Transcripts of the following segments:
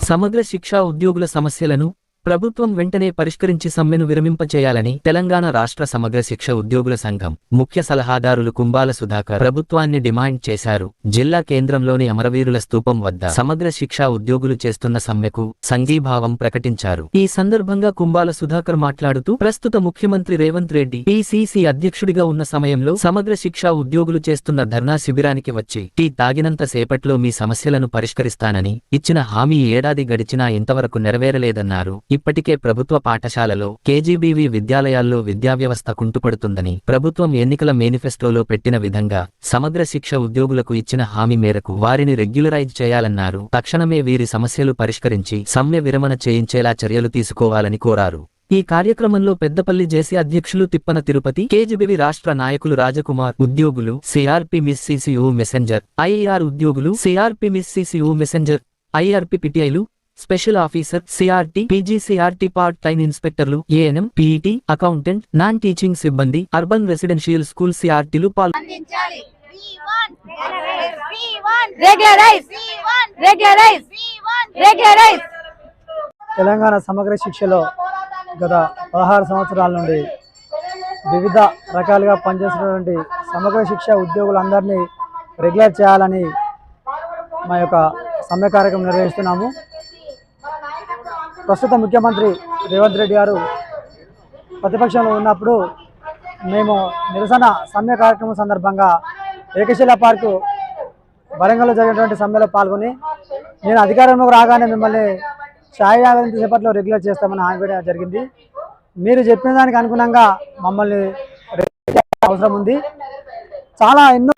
సమగ్ర శిక్షా ఉద్యోగుల సమస్యలను ప్రభుత్వం వెంటనే పరిష్కరించి సమ్మెను విరమింపచేయాలని తెలంగాణ రాష్ట్ర సమగ్ర శిక్ష ఉద్యోగుల సంఘం ముఖ్య సలహాదారులు కుంబాల సుధాకర్ ప్రభుత్వాన్ని డిమాండ్ చేశారు. జిల్లా కేంద్రంలోని అమరవీరుల స్తూపం వద్ద సమగ్ర శిక్షా ఉద్యోగులు చేస్తున్న సమ్మెకు సంఘీభావం ప్రకటించారు. ఈ సందర్భంగా కుంబాల సుధాకర్ మాట్లాడుతూ ప్రస్తుత ముఖ్యమంత్రి రేవంత్ రెడ్డి పిసిసి అధ్యక్షుడిగా ఉన్న సమయంలో సమగ్ర శిక్షా ఉద్యోగులు చేస్తున్న ధర్నా శిబిరానికి వచ్చి టీ తాగినంత సేపట్లో మీ సమస్యలను పరిష్కరిస్తానని ఇచ్చిన హామీ ఏడాది గడిచినా ఇంతవరకు నెరవేరలేదన్నారు. ఇప్పటికే ప్రభుత్వ పాఠశాలలో కేజీబీవీ విద్యాలయాల్లో విద్యావ్యవస్థ కుంటుపడుతుందని ప్రభుత్వం ఎన్నికల మేనిఫెస్టోలో పెట్టిన విధంగా సమగ్ర శిక్ష ఉద్యోగులకు ఇచ్చిన హామీ మేరకు వారిని రెగ్యులరైజ్ చేయాలన్నారు. తక్షణమే వీరి సమస్యలు పరిష్కరించి సమ్మె విరమణ చేయించేలా చర్యలు తీసుకోవాలని కోరారు. ఈ కార్యక్రమంలో పెద్దపల్లి జేసీ అధ్యక్షులు తిప్పన తిరుపతి, కేజీబీవీ రాష్ట్ర నాయకులు రాజకుమార్, ఉద్యోగులు CRP MIS CCU messenger, IR ఉద్యోగులు CRP MIS CCU messenger, IRP పిటిఐలు, special officer CRT, PGCRT part time ఇన్స్పెక్టర్లు, ANM, PET, accountant, non teaching సిబ్బంది, అర్బన్ రెసిడెన్షియల్ స్కూల్ సిఆర్టీలు పాల్గొన్నారు. తెలంగాణ సమగ్ర శిక్షలో గత 16 సంవత్సరాల నుండి వివిధ రకాలుగా పనిచేస్తున్నటువంటి సమగ్ర శిక్ష ఉద్యోగులందరినీ రెగ్యులర్ చేయాలని మా యొక్క సమ్మె కార్యక్రమం నిర్వహిస్తున్నాము. ప్రస్తుత ముఖ్యమంత్రి రేవంత్ రెడ్డి గారు ప్రతిపక్షంలో ఉన్నప్పుడు మేము నిరసన సమ్మె కార్యక్రమం సందర్భంగా ఏకశిలా పార్కు వరంగల్లో జరిగినటువంటి సమ్మెలో పాల్గొని నేను అధికారంలోకి రాగానే మిమ్మల్ని ఛాయాగంత సేపట్లో రెగ్యులర్ చేస్తామని హామీ జరిగింది. మీరు చెప్పిన దానికి అనుగుణంగా మమ్మల్ని అవసరం ఉంది. చాలా ఎన్నో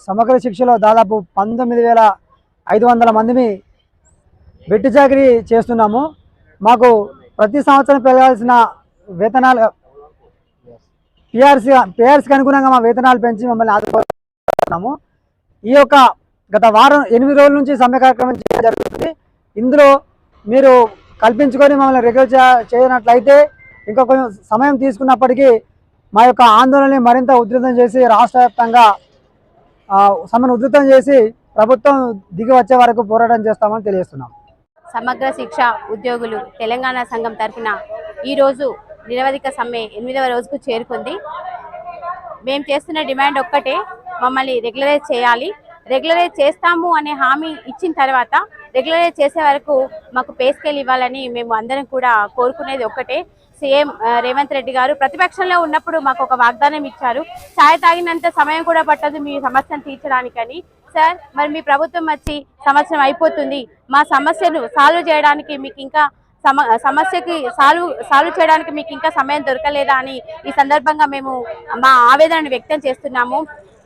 సమగ్ర శిక్షలో దాదాపు 19,500 మందిని వెట్టి చాకరీ చేస్తున్నాము. మాకు ప్రతి సంవత్సరం పెరగాల్సిన వేతనాలు పిఆర్సీకి అనుగుణంగా మా వేతనాలు పెంచి మమ్మల్ని ఆదుకుంటున్నాము. ఈ యొక్క గత 8 రోజుల నుంచి సమ్మె కార్యక్రమం చేయడం జరుగుతుంది. ఇందులో మీరు కల్పించుకొని మమ్మల్ని రెగ్యులర్ చేయనట్లయితే ఇంకా కొంచెం సమయం తీసుకున్నప్పటికీ మా యొక్క ఆందోళనని మరింత ఉధృతం చేసి రాష్ట్ర వ్యాప్తంగా సమ్మెను ఉధృతం చేసి ప్రభుత్వం దిగి వచ్చే వరకు పోరాటం చేస్తామని తెలియజేస్తున్నాం. సమగ్ర శిక్ష ఉద్యోగులు తెలంగాణ సంఘం తరఫున ఈరోజు నిరవధిక సమ్మె 8వ రోజుకు చేరుకుంది. మేము చేస్తున్న డిమాండ్ ఒక్కటే, మమ్మల్ని రెగ్యులరైజ్ చేయాలి. రెగ్యులరైజ్ చేస్తాము అనే హామీ ఇచ్చిన తర్వాత రెగ్యులరైజ్ చేసే వరకు మాకు పే స్కేల్ ఇవ్వాలని మేము అందరం కూడా కోరుకునేది ఒక్కటే. సీఎం రేవంత్ రెడ్డి గారు ప్రతిపక్షంలో ఉన్నప్పుడు మాకు ఒక వాగ్దానం ఇచ్చారు, ఛాయ్ తాగినంత సమయం కూడా పట్టదు మీ సమస్యను తీర్చడానికని. సార్, మరి మీ ప్రభుత్వం వచ్చి సంవత్సరం అయిపోతుంది, మా సమస్యను సాల్వ్ చేయడానికి మీకు ఇంకా సమస్యకి సాల్వ్ చేయడానికి మీకు ఇంకా సమయం దొరకలేదా అని ఈ సందర్భంగా మేము మా ఆవేదనను వ్యక్తం చేస్తున్నాము.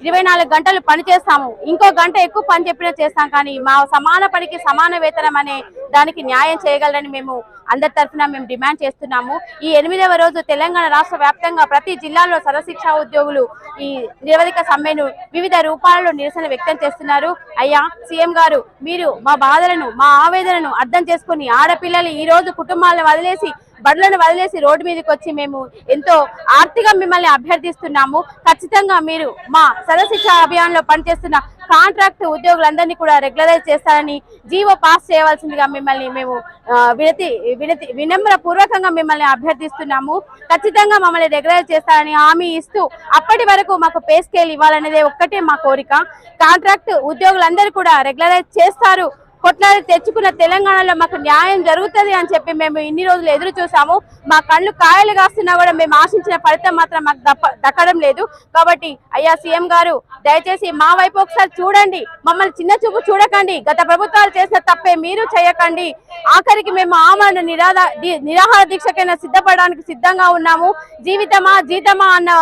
24 గంటలు పని చేస్తాము, ఇంకో గంట ఎక్కువ పని చెప్పినా చేస్తాం, కానీ మా సమాన పనికి సమాన వేతనం అనే దానికి న్యాయం చేయగలరని మేము అందరి తరఫున మేము డిమాండ్ చేస్తున్నాము. ఈ 8వ రోజు తెలంగాణ రాష్ట్ర వ్యాప్తంగా ప్రతి జిల్లాలో సర్వశిక్షా ఉద్యోగులు ఈ నిరవధిక సమ్మెను వివిధ రూపాలలో నిరసన వ్యక్తం చేస్తున్నారు. అయ్యా సీఎం గారు, మీరు మా బాధలను మా ఆవేదనను అర్థం చేసుకుని ఆడపిల్లలు ఈ రోజు కుటుంబాలను వదిలేసి బడులను వదిలేసి రోడ్డు మీదకి వచ్చి మేము ఎంతో ఆర్తిగా మిమ్మల్ని అభ్యర్థిస్తున్నాము. ఖచ్చితంగా మీరు మా సర్వశిక్ష అభియాన్లో పనిచేస్తున్న కాంట్రాక్ట్ ఉద్యోగులందరినీ కూడా రెగ్యులరైజ్ చేస్తారని జీవో పాస్ చేయవలసిందిగా మిమ్మల్ని మేము వినమ్ర పూర్వకంగా మిమ్మల్ని అభ్యర్థిస్తున్నాము. ఖచ్చితంగా మమ్మల్ని రెగ్యులరైజ్ చేస్తారని హామీ ఇస్తూ అప్పటి వరకు మాకు పే స్కేల్ ఇవ్వాలనేదే ఒక్కటే మా కోరిక. కాంట్రాక్ట్ ఉద్యోగులందరూ కూడా రెగ్యులరైజ్ చేస్తారు, కొట్లాడి తెచ్చుకున్న తెలంగాణలో మాకు న్యాయం జరుగుతుంది అని చెప్పి మేము ఇన్ని రోజులు ఎదురు చూసాము. మా కళ్ళు కాయలు కాస్తున్నా కూడా మేము ఆశించిన ఫలితం మాత్రం మాకు దక్కడం లేదు. కాబట్టి అయ్యా సీఎం గారు, దయచేసి మా వైపు ఒకసారి చూడండి, మమ్మల్ని చిన్న చూపు చూడకండి. గత ప్రభుత్వాలు చేసిన తప్పే మీరు చేయకండి. ఆఖరికి మేము ఆమరణ నిరాహార దీక్షకైనా సిద్ధపడడానికి సిద్ధంగా ఉన్నాము. జీవితమా జీతమా అన్న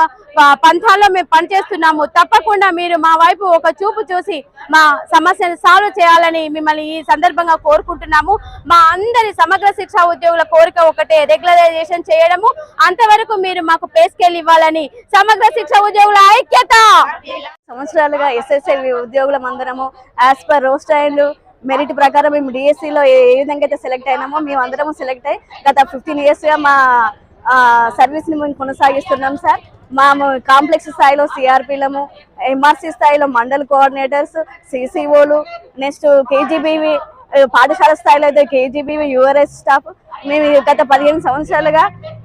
పంథాల్లో మేము పనిచేస్తున్నాము. తప్పకుండా మీరు మా వైపు ఒక చూపు చూసి మా సమస్యను సాల్వ్ చేయాలని మిమ్మల్ని ఈ సందర్భంగా కోరుకుంటున్నాము. మా అందరి సమగ్ర శిక్షా ఉద్యోగుల కోరిక ఒకటే, రెగ్యులరైజేషన్ చేయడము. అంతవరకు మీరు మాకు పే స్కేల్ ఇవ్వాలని సమగ్ర శిక్షా ఉద్యోగుల ఐక్యత. సంవత్సరాలుగా ఎస్ఎస్ఎల్ ఉద్యోగులం అందరము as per roster and merit ప్రకారం మేము డిఎస్సిలో ఏ విధంగా అయితే సెలెక్ట్ అయినామో మేము అందరం సెలెక్ట్ అయ్యి గత 15 yearsగా మా సర్వీస్ని మేము కొనసాగిస్తున్నాం సార్. మా కాంప్లెక్స్ స్థాయిలో సిఆర్పీలము, ఎంఆర్సి స్థాయిలో మండల్ కోఆర్డినేటర్స్, సిసిఓలు, నెక్స్ట్ కేజీబీవి పాఠశాల స్థాయిలో అయితే కేజీబీవి యూఆర్ఎస్ స్టాఫ్ మేము గత 15 సంవత్సరాలుగా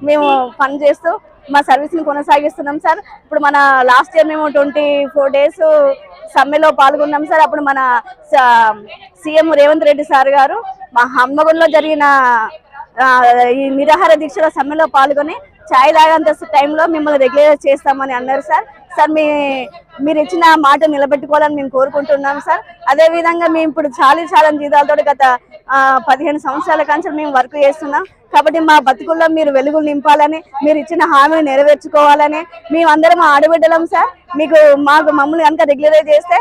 మేము పనిచేస్తూ మా సర్వీస్ని కొనసాగిస్తున్నాం సార్. ఇప్పుడు మన లాస్ట్ ఇయర్ మేము 24 days సమ్మెలో పాల్గొన్నాం సార్. అప్పుడు మన సీఎం రేవంత్ రెడ్డి సార్ గారు మా హన్మకొండలో జరిగిన ఈ నిరాహార దీక్షల సమ్మెలో పాల్గొని ఛాయ్ తాగేంత టైంలో మిమ్మల్ని రెగ్యులర్ చేస్తామని అన్నారు సార్. సార్ మీరు ఇచ్చిన మాట నిలబెట్టుకోవాలని మేము కోరుకుంటున్నాం సార్. అదేవిధంగా మేము ఇప్పుడు చాలా జీతాలతో గత 15 సంవత్సరాల కంచె మేము వర్క్ చేస్తున్నాం. కాబట్టి మా బతుకుల్లో మీరు వెలుగులు నింపాలని, మీరు ఇచ్చిన హామీని నెరవేర్చుకోవాలని మేమందరం ఆడబిడ్డలం సార్. మమ్మల్ని కనుక రెగ్యులరైజ్ చేస్తే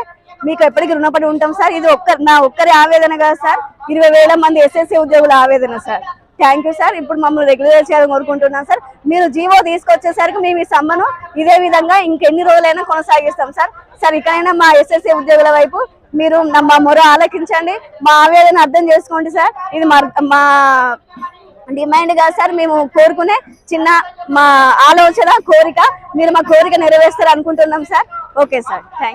మీకు ఎప్పటికీ రుణపడి ఉంటాం సార్. ఇది నా ఒక్కరి ఆవేదన కాదు సార్, 20,000 మంది ఎస్ఎస్సీ ఉద్యోగుల ఆవేదన సార్. Thank you sir. ఇప్పుడు మమ్మల్ని రెగ్యులర్ చేయాలని కోరుకుంటున్నాం సార్. మీరు జీవో తీసుకొచ్చేసరికి మేము ఈ సమ్మను ఇదే విధంగా ఇంకెన్ని రోజులైనా కొనసాగిస్తాం సార్. సార్ ఇకనైనా మా ఎస్ఎస్సీ ఉద్యోగుల వైపు మీరు మా మొర ఆలకించండి, మా ఆవేదన అర్థం చేసుకోండి సార్. ఇది మా డిమాండ్ కాదు సార్, మేము కోరుకునే చిన్న మా ఆలోచన, కోరిక. మీరు మా కోరిక నెరవేరుస్తారు అనుకుంటున్నాం సార్. Okay sir, thank